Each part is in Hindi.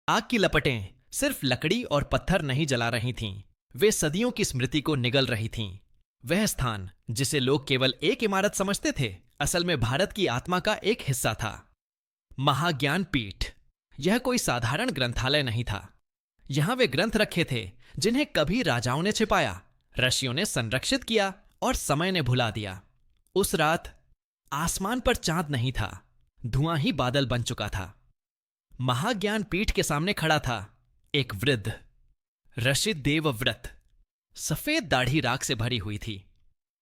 आग की लपटें सिर्फ लकड़ी और पत्थर नहीं जला रही थीं, वे सदियों की स्मृति को निगल रही थीं। वह स्थान जिसे लोग केवल एक इमारत समझते थे, असल में भारत की आत्मा का एक हिस्सा था। महाज्ञान पीठ। यह कोई साधारण ग्रंथालय नहीं था। यहां वे ग्रंथ रखे थे जिन्हें कभी राजाओं ने छिपाया, ऋषियों ने संरक्षित किया और समय ने भुला दिया। उस रात आसमान पर चांद नहीं था, धुआं ही बादल बन चुका था। महाज्ञान पीठ के सामने खड़ा था एक वृद्ध, ऋषि देवव्रत। सफेद दाढ़ी राख से भरी हुई थी।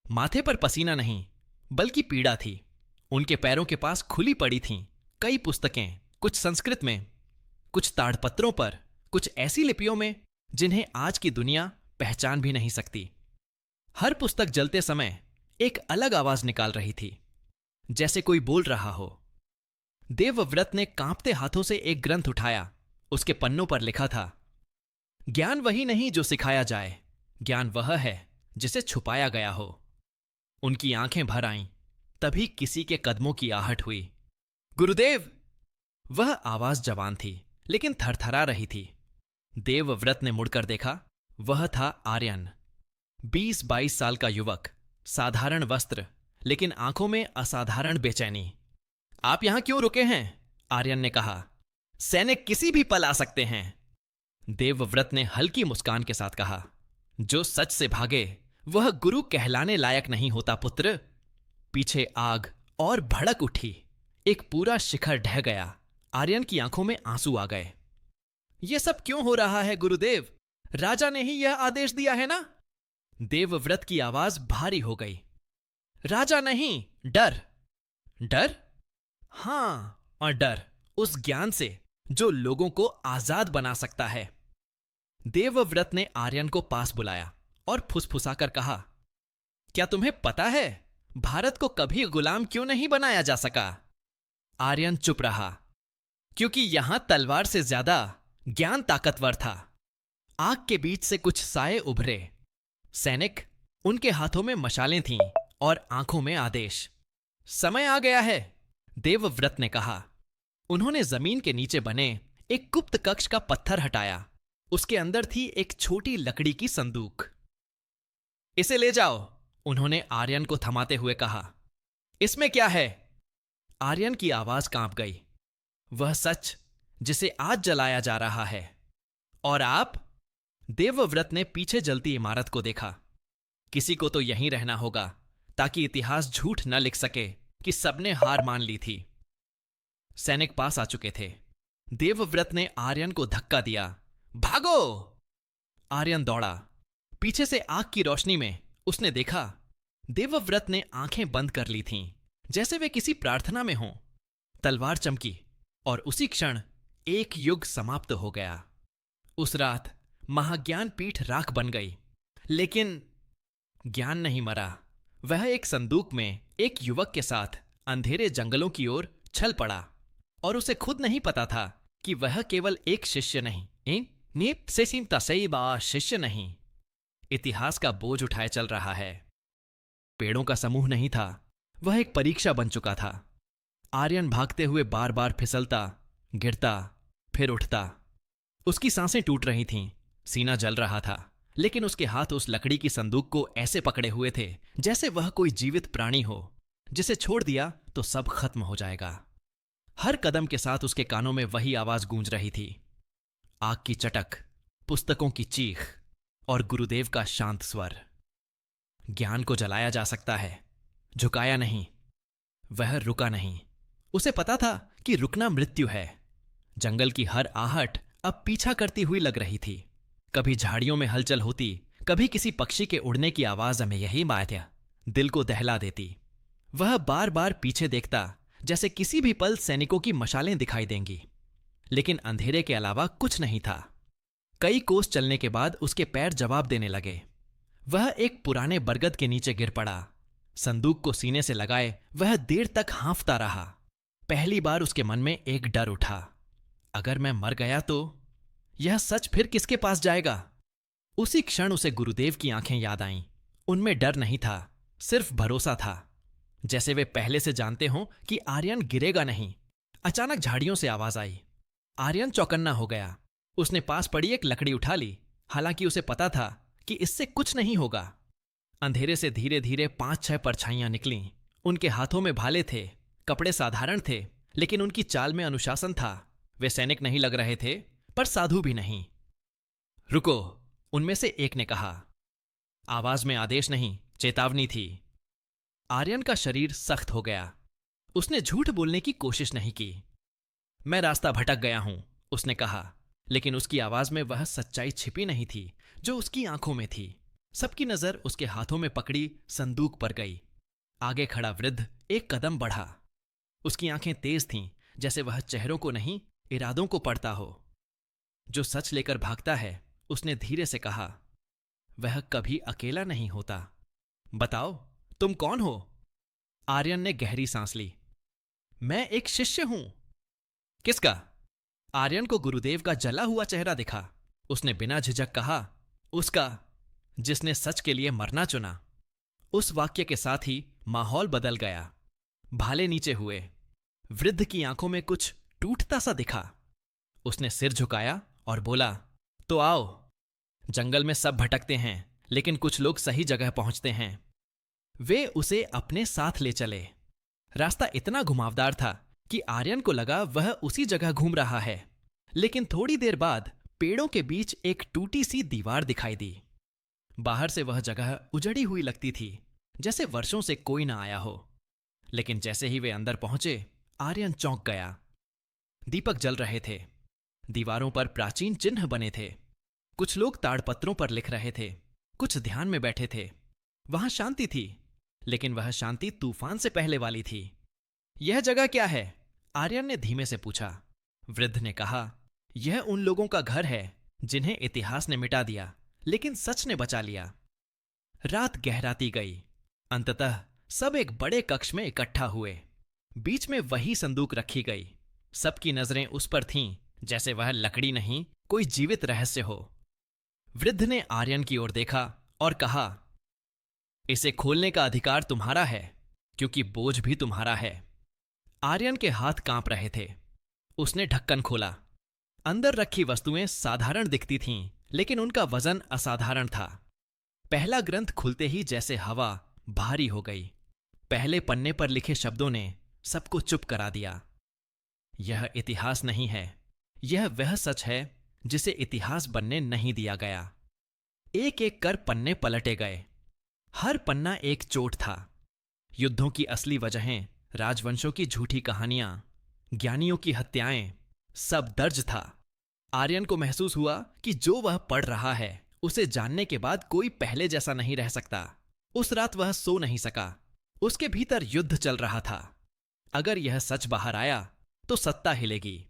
माथे पर पसीना नहीं, बल्कि पीड़ा थी। उनके पैरों के पास खुली पड़ी थीं कई पुस्तकें, कुछ संस्कृत में, कुछ ताड़पत्रों पर, कुछ ऐसी लिपियों में जिन्हें आज की दुनिया पहचान भी नहीं सकती। हर पुस्तक जलते समय एक अलग आवाज निकाल रही थी, जैसे कोई बोल रहा हो। देवव्रत ने कांपते हाथों से एक ग्रंथ उठाया। उसके पन्नों पर लिखा था, ज्ञान वही नहीं जो सिखाया जाए, ज्ञान वह है जिसे छुपाया गया हो। उनकी आंखें भर आईं, तभी किसी के कदमों की आहट हुई। गुरुदेव! वह आवाज जवान थी, लेकिन थरथरा रही थी। देवव्रत ने मुड़कर देखा। वह था आर्यन, 20-22 साल का युवक, साधारण वस्त्र, लेकिन आंखों में असाधारण बेचैनी। आप यहां क्यों रुके हैं? आर्यन ने कहा। सैनिक किसी भी पल आ सकते हैं। देवव्रत ने हल्की मुस्कान के साथ कहा, जो सच से भागे वह गुरु कहलाने लायक नहीं होता पुत्र। पीछे आग और भड़क उठी। एक पूरा शिखर ढह गया। आर्यन की आंखों में आंसू आ गए। यह सब क्यों हो रहा है गुरुदेव? राजा ने ही यह आदेश दिया है ना? देवव्रत की आवाज भारी हो गई। राजा नहीं, डर। डर? हां, और डर उस ज्ञान से जो लोगों को आजाद बना सकता है। देवव्रत ने आर्यन को पास बुलाया और फुसफुसाकर कहा, क्या तुम्हें पता है भारत को कभी गुलाम क्यों नहीं बनाया जा सका? आर्यन चुप रहा, क्योंकि यहां तलवार से ज्यादा ज्ञान ताकतवर था। आग के बीच से कुछ साए उभरे। सैनिक, उनके हाथों में मशालें थीं और आंखों में आदेश। समय आ गया है, देवव्रत ने कहा। उन्होंने जमीन के नीचे बने एक गुप्त कक्ष का पत्थर हटाया। उसके अंदर थी एक छोटी लकड़ी की संदूक। इसे ले जाओ, उन्होंने आर्यन को थमाते हुए कहा। इसमें क्या है? आर्यन की आवाज कांप गई। वह सच जिसे आज जलाया जा रहा है। और आप? देवव्रत ने पीछे जलती इमारत को देखा। किसी को तो यहीं रहना होगा, ताकि इतिहास झूठ न लिख सके कि सबने हार मान ली थी। सैनिक पास आ चुके थे। देवव्रत ने आर्यन को धक्का दिया। भागो! आर्यन दौड़ा। पीछे से आग की रोशनी में उसने देखा, देवव्रत ने आंखें बंद कर ली थीं, जैसे वे किसी प्रार्थना में हों। तलवार चमकी और उसी क्षण एक युग समाप्त हो गया। उस रात महाज्ञान पीठ राख बन गई, लेकिन ज्ञान नहीं मरा। वह एक संदूक में एक युवक के साथ अंधेरे जंगलों की ओर चल पड़ा, और उसे खुद नहीं पता था कि वह केवल एक शिष्य नहीं, शिष्य नहीं, इतिहास का बोझ उठाए चल रहा है। पेड़ों का समूह नहीं था, वह एक परीक्षा बन चुका था। आर्यन भागते हुए बार बार फिसलता, गिरता, फिर उठता। उसकी सांसें टूट रही थीं, सीना जल रहा था, लेकिन उसके हाथ उस लकड़ी की संदूक को ऐसे पकड़े हुए थे जैसे वह कोई जीवित प्राणी हो, जिसे छोड़ दिया तो सब खत्म हो जाएगा। हर कदम के साथ उसके कानों में वही आवाज गूंज रही थी। आग की चटक, पुस्तकों की चीख और गुरुदेव का शांत स्वर। ज्ञान को जलाया जा सकता है, झुकाया नहीं। वह रुका नहीं। उसे पता था कि रुकना मृत्यु है। जंगल की हर आहट अब पीछा करती हुई लग रही थी। कभी झाड़ियों में हलचल होती, कभी किसी पक्षी के उड़ने की आवाज हमें यही माया दिल को दहला देती। वह बार बार पीछे देखता, जैसे किसी भी पल सैनिकों की मशालें दिखाई देंगी, लेकिन अंधेरे के अलावा कुछ नहीं था। कई कोस चलने के बाद उसके पैर जवाब देने लगे। वह एक पुराने बरगद के नीचे गिर पड़ा। संदूक को सीने से लगाए वह देर तक हाँफता रहा। पहली बार उसके मन में एक डर उठा, अगर मैं मर गया तो यह सच फिर किसके पास जाएगा? उसी क्षण उसे गुरुदेव की आंखें याद आईं। उनमें डर नहीं था, सिर्फ भरोसा था, जैसे वे पहले से जानते हों कि आर्यन गिरेगा नहीं। अचानक झाड़ियों से आवाज आई, आर्यन चौकन्ना हो गया। उसने पास पड़ी एक लकड़ी उठा ली, हालांकि उसे पता था कि इससे कुछ नहीं होगा। अंधेरे से धीरे धीरे 5-6 परछाइयां निकलीं। उनके हाथों में भाले थे, कपड़े साधारण थे, लेकिन उनकी चाल में अनुशासन था। वे सैनिक नहीं लग रहे थे, पर साधु भी नहीं। रुको, उनमें से एक ने कहा। आवाज में आदेश नहीं, चेतावनी थी। आर्यन का शरीर सख्त हो गया। उसने झूठ बोलने की कोशिश नहीं की। मैं रास्ता भटक गया हूं, उसने कहा, लेकिन उसकी आवाज में वह सच्चाई छिपी नहीं थी जो उसकी आंखों में थी। सबकी नजर उसके हाथों में पकड़ी संदूक पर गई। आगे खड़ा वृद्ध एक कदम बढ़ा। उसकी आंखें तेज थीं, जैसे वह चेहरों को नहीं, इरादों को पढ़ता हो। जो सच लेकर भागता है, उसने धीरे से कहा, वह कभी अकेला नहीं होता। बताओ, तुम कौन हो? आर्यन ने गहरी सांस ली। मैं एक शिष्य हूं। किसका? आर्यन को गुरुदेव का जला हुआ चेहरा दिखा। उसने बिना झिझक कहा, उसका जिसने सच के लिए मरना चुना। उस वाक्य के साथ ही माहौल बदल गया। भाले नीचे हुए। वृद्ध की आंखों में कुछ टूटता सा दिखा। उसने सिर झुकाया और बोला, तो आओ। जंगल में सब भटकते हैं, लेकिन कुछ लोग सही जगह पहुंचते हैं। वे उसे अपने साथ ले चले। रास्ता इतना घुमावदार था कि आर्यन को लगा वह उसी जगह घूम रहा है। लेकिन थोड़ी देर बाद पेड़ों के बीच एक टूटी सी दीवार दिखाई दी। बाहर से वह जगह उजड़ी हुई लगती थी, जैसे वर्षों से कोई ना आया हो। लेकिन जैसे ही वे अंदर पहुंचे, आर्यन चौंक गया। दीपक जल रहे थे। दीवारों पर प्राचीन चिन्ह बने थे। कुछ लोग ताड़पत्रों पर लिख रहे थे, कुछ ध्यान में बैठे थे। वहां शांति थी, लेकिन वह शांति तूफान से पहले वाली थी। यह जगह क्या है? आर्यन ने धीमे से पूछा। वृद्ध ने कहा, यह उन लोगों का घर है जिन्हें इतिहास ने मिटा दिया, लेकिन सच ने बचा लिया। रात गहराती गई। अंततः सब एक बड़े कक्ष में इकट्ठा हुए। बीच में वही संदूक रखी गई। सबकी नजरें उस पर थीं, जैसे वह लकड़ी नहीं, कोई जीवित रहस्य हो। वृद्ध ने आर्यन की ओर देखा और कहा, इसे खोलने का अधिकार तुम्हारा है, क्योंकि बोझ भी तुम्हारा है। आर्यन के हाथ कांप रहे थे। उसने ढक्कन खोला। अंदर रखी वस्तुएं साधारण दिखती थीं, लेकिन उनका वजन असाधारण था। पहला ग्रंथ खुलते ही जैसे हवा भारी हो गई। पहले पन्ने पर लिखे शब्दों ने सबको चुप करा दिया। यह इतिहास नहीं है, यह वह सच है जिसे इतिहास बनने नहीं दिया गया। एक एक कर पन्ने पलटे गए। हर पन्ना एक चोट था। युद्धों की असली वजहें, राजवंशों की झूठी कहानियां, ज्ञानियों की हत्याएं, सब दर्ज था। आर्यन को महसूस हुआ कि जो वह पढ़ रहा है, उसे जानने के बाद कोई पहले जैसा नहीं रह सकता। उस रात वह सो नहीं सका। उसके भीतर युद्ध चल रहा था। अगर यह सच बाहर आया तो सत्ता हिलेगी,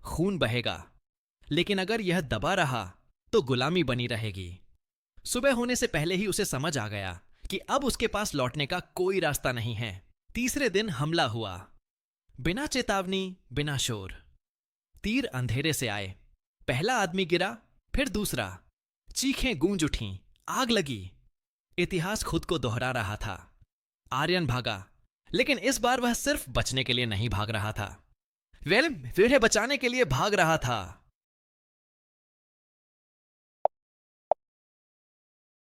खून बहेगा। लेकिन अगर यह दबा रहा तो गुलामी बनी रहेगी। सुबह होने से पहले ही उसे समझ आ गया कि अब उसके पास लौटने का कोई रास्ता नहीं है। तीसरे दिन हमला हुआ। बिना चेतावनी, बिना शोर। तीर अंधेरे से आए। पहला आदमी गिरा, फिर दूसरा। चीखें गूंज उठीं, आग लगी। इतिहास खुद को दोहरा रहा था। आर्यन भागा, लेकिन इस बार वह सिर्फ बचने के लिए नहीं भाग रहा था। वह बचाने के लिए भाग रहा था।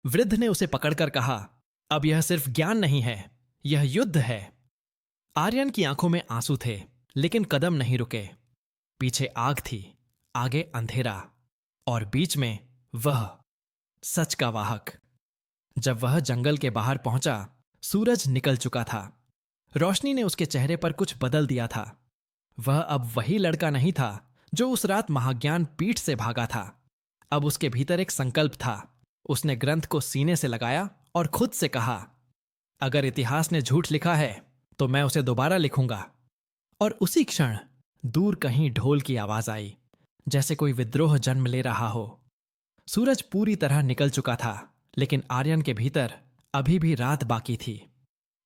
वृद्ध ने उसे पकड़कर कहा, अब यह सिर्फ ज्ञान नहीं है, यह युद्ध है। आर्यन की आंखों में आंसू थे, लेकिन कदम नहीं रुके। पीछे आग थी, आगे अंधेरा, और बीच में वह, सच का वाहक। जब वह जंगल के बाहर पहुंचा, सूरज निकल चुका था। रोशनी ने उसके चेहरे पर कुछ बदल दिया था। वह अब वही लड़का नहीं था जो उस रात महाज्ञान पीठ से भागा था। अब उसके भीतर एक संकल्प था। उसने ग्रंथ को सीने से लगाया और खुद से कहा, अगर इतिहास ने झूठ लिखा है तो मैं उसे दोबारा लिखूंगा। और उसी क्षण दूर कहीं ढोल की आवाज आई, जैसे कोई विद्रोह जन्म ले रहा हो। सूरज पूरी तरह निकल चुका था, लेकिन आर्यन के भीतर अभी भी रात बाकी थी।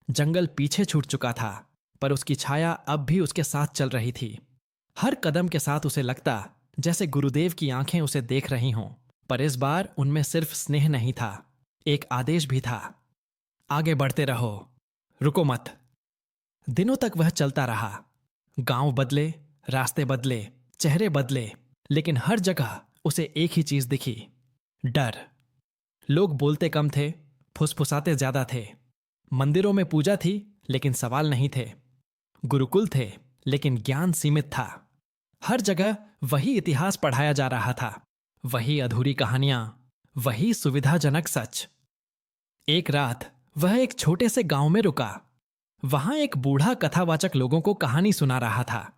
जंगल पीछे छूट चुका था, पर उसकी छाया अब भी उसके साथ चल रही थी। हर कदम के साथ उसे लगता जैसे गुरुदेव की आंखें उसे देख रही हों, पर इस बार उनमें सिर्फ स्नेह नहीं था, एक आदेश भी था। आगे बढ़ते रहो, रुको मत। दिनों तक वह चलता रहा। गांव बदले, रास्ते बदले, चेहरे बदले, लेकिन हर जगह उसे एक ही चीज दिखी, डर। लोग बोलते कम थे, फुसफुसाते ज्यादा थे। मंदिरों में पूजा थी, लेकिन सवाल नहीं थे। गुरुकुल थे, लेकिन ज्ञान सीमित था। हर जगह वही इतिहास पढ़ाया जा रहा था, वही अधूरी कहानियां, वही सुविधाजनक सच। एक रात वह एक छोटे से गांव में रुका। वहां एक बूढ़ा कथावाचक लोगों को कहानी सुना रहा था।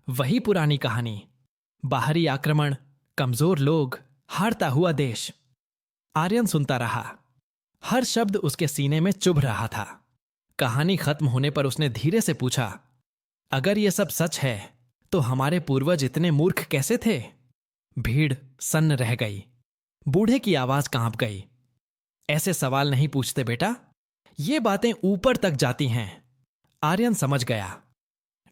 वही पुरानी कहानी, बाहरी आक्रमण, कमजोर लोग, हारता हुआ देश। आर्यन सुनता रहा। हर शब्द उसके सीने में चुभ रहा था। कहानी खत्म होने पर उसने धीरे से पूछा, अगर यह सब सच है तो हमारे पूर्वज इतने मूर्ख कैसे थे? भीड़ सन्न रह गई। बूढ़े की आवाज कांप गई। ऐसे सवाल नहीं पूछते बेटा, ये बातें ऊपर तक जाती हैं। आर्यन समझ गया।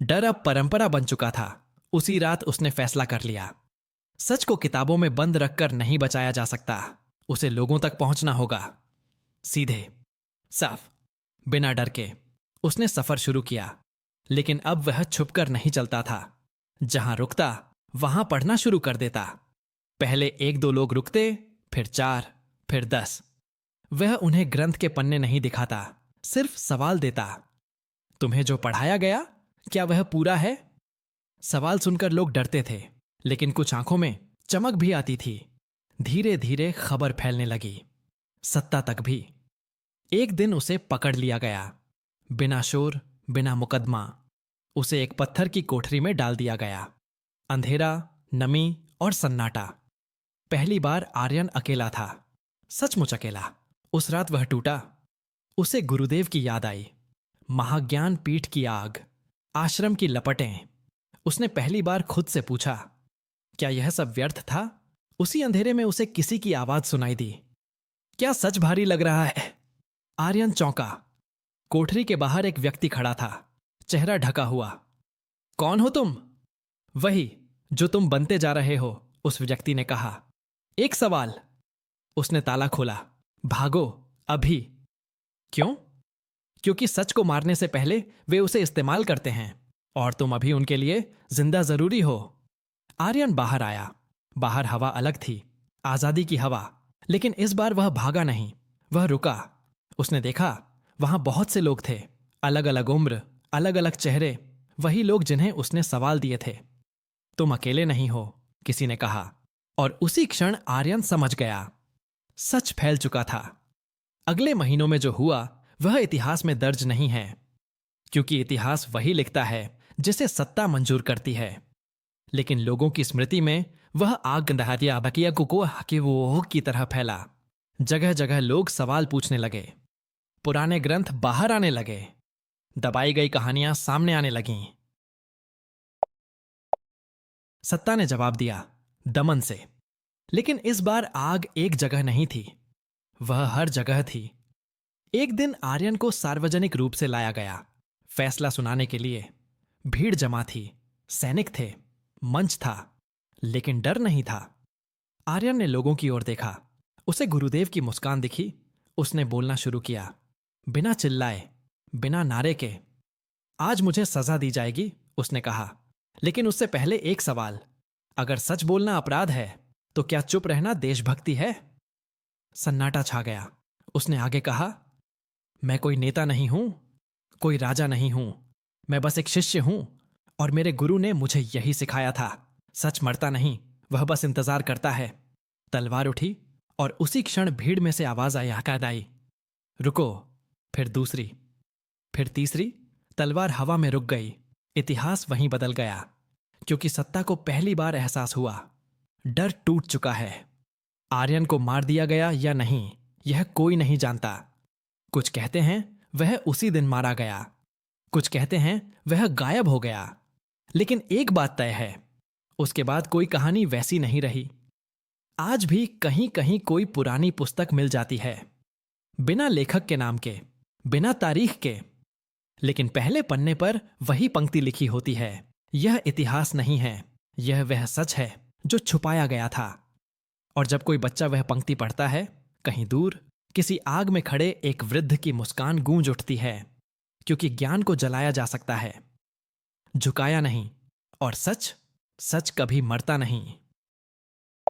डर अब परंपरा बन चुका था। उसी रात उसने फैसला कर लिया, सच को किताबों में बंद रखकर नहीं बचाया जा सकता, उसे लोगों तक पहुंचना होगा। सीधे, साफ, बिना डर के उसने सफर शुरू किया। लेकिन अब वह छुपकर नहीं चलता था। जहां रुकता वहां पढ़ना शुरू कर देता। पहले 1-2 लोग रुकते, फिर 4, फिर 10। वह उन्हें ग्रंथ के पन्ने नहीं दिखाता, सिर्फ सवाल देता, तुम्हें जो पढ़ाया गया क्या वह पूरा है? सवाल सुनकर लोग डरते थे, लेकिन कुछ आंखों में चमक भी आती थी। धीरे धीरे खबर फैलने लगी, सत्ता तक भी। एक दिन उसे पकड़ लिया गया, बिना शोर, बिना मुकदमा। उसे एक पत्थर की कोठरी में डाल दिया गया। अंधेरा, नमी और सन्नाटा। पहली बार आर्यन अकेला था, सचमुच अकेला। उस रात वह टूटा। उसे गुरुदेव की याद आई, महाज्ञान पीठ की आग, आश्रम की लपटें। उसने पहली बार खुद से पूछा, क्या यह सब व्यर्थ था? उसी अंधेरे में उसे किसी की आवाज सुनाई दी, क्या सच भारी लग रहा है? आर्यन चौंका। कोठरी के बाहर एक व्यक्ति खड़ा था, चेहरा ढका हुआ। कौन हो तुम? वही जो तुम बनते जा रहे हो, उस व्यक्ति ने कहा। एक सवाल। उसने ताला खोला। भागो, अभी। क्यों? क्योंकि सच को मारने से पहले वे उसे इस्तेमाल करते हैं, और तुम अभी उनके लिए जिंदा जरूरी हो। आर्यन बाहर आया। बाहर हवा अलग थी, आजादी की हवा। लेकिन इस बार वह भागा नहीं, वह रुका। उसने देखा वहां बहुत से लोग थे, अलग अलग उम्र, अलग अलग चेहरे, वही लोग जिन्हें उसने सवाल दिए थे। तुम अकेले नहीं हो, किसी ने कहा। और उसी क्षण आर्यन समझ गया, सच फैल चुका था। अगले महीनों में जो हुआ वह इतिहास में दर्ज नहीं है, क्योंकि इतिहास वही लिखता है जिसे सत्ता मंजूर करती है। लेकिन लोगों की स्मृति में वह आग दहारिया बकिया कुको के वो की तरह फैला। जगह जगह लोग सवाल पूछने लगे, पुराने ग्रंथ बाहर आने लगे, दबाई गई कहानियां सामने आने लगीं। सत्ता ने जवाब दिया, दमन से। लेकिन इस बार आग एक जगह नहीं थी, वह हर जगह थी। एक दिन आर्यन को सार्वजनिक रूप से लाया गया, फैसला सुनाने के लिए। भीड़ जमा थी, सैनिक थे, मंच था, लेकिन डर नहीं था। आर्यन ने लोगों की ओर देखा। उसे गुरुदेव की मुस्कान दिखी। उसने बोलना शुरू किया, बिना चिल्लाए, बिना नारे के। आज मुझे सजा दी जाएगी, उसने कहा। लेकिन उससे पहले एक सवाल, अगर सच बोलना अपराध है तो क्या चुप रहना देशभक्ति है? सन्नाटा छा गया। उसने आगे कहा, मैं कोई नेता नहीं हूं, कोई राजा नहीं हूं, मैं बस एक शिष्य हूं, और मेरे गुरु ने मुझे यही सिखाया था, सच मरता नहीं, वह बस इंतजार करता है। तलवार उठी और उसी क्षण भीड़ में से आवाज आई, हकादाई, रुको। फिर दूसरी, फिर तीसरी। तलवार हवा में रुक गई। इतिहास वहीं बदल गया, क्योंकि सत्ता को पहली बार एहसास हुआ, डर टूट चुका है। आर्यन को मार दिया गया या नहीं, यह कोई नहीं जानता। कुछ कहते हैं वह उसी दिन मारा गया, कुछ कहते हैं वह गायब हो गया। लेकिन एक बात तय है, उसके बाद कोई कहानी वैसी नहीं रही। आज भी कहीं कहीं कोई पुरानी पुस्तक मिल जाती है, बिना लेखक के नाम के, बिना तारीख के, लेकिन पहले पन्ने पर वही पंक्ति लिखी होती है, यह इतिहास नहीं है, यह वह सच है जो छुपाया गया था। और जब कोई बच्चा वह पंक्ति पढ़ता है, कहीं दूर किसी आग में खड़े एक वृद्ध की मुस्कान गूंज उठती है, क्योंकि ज्ञान को जलाया जा सकता है, झुकाया नहीं, और सच सच कभी मरता नहीं।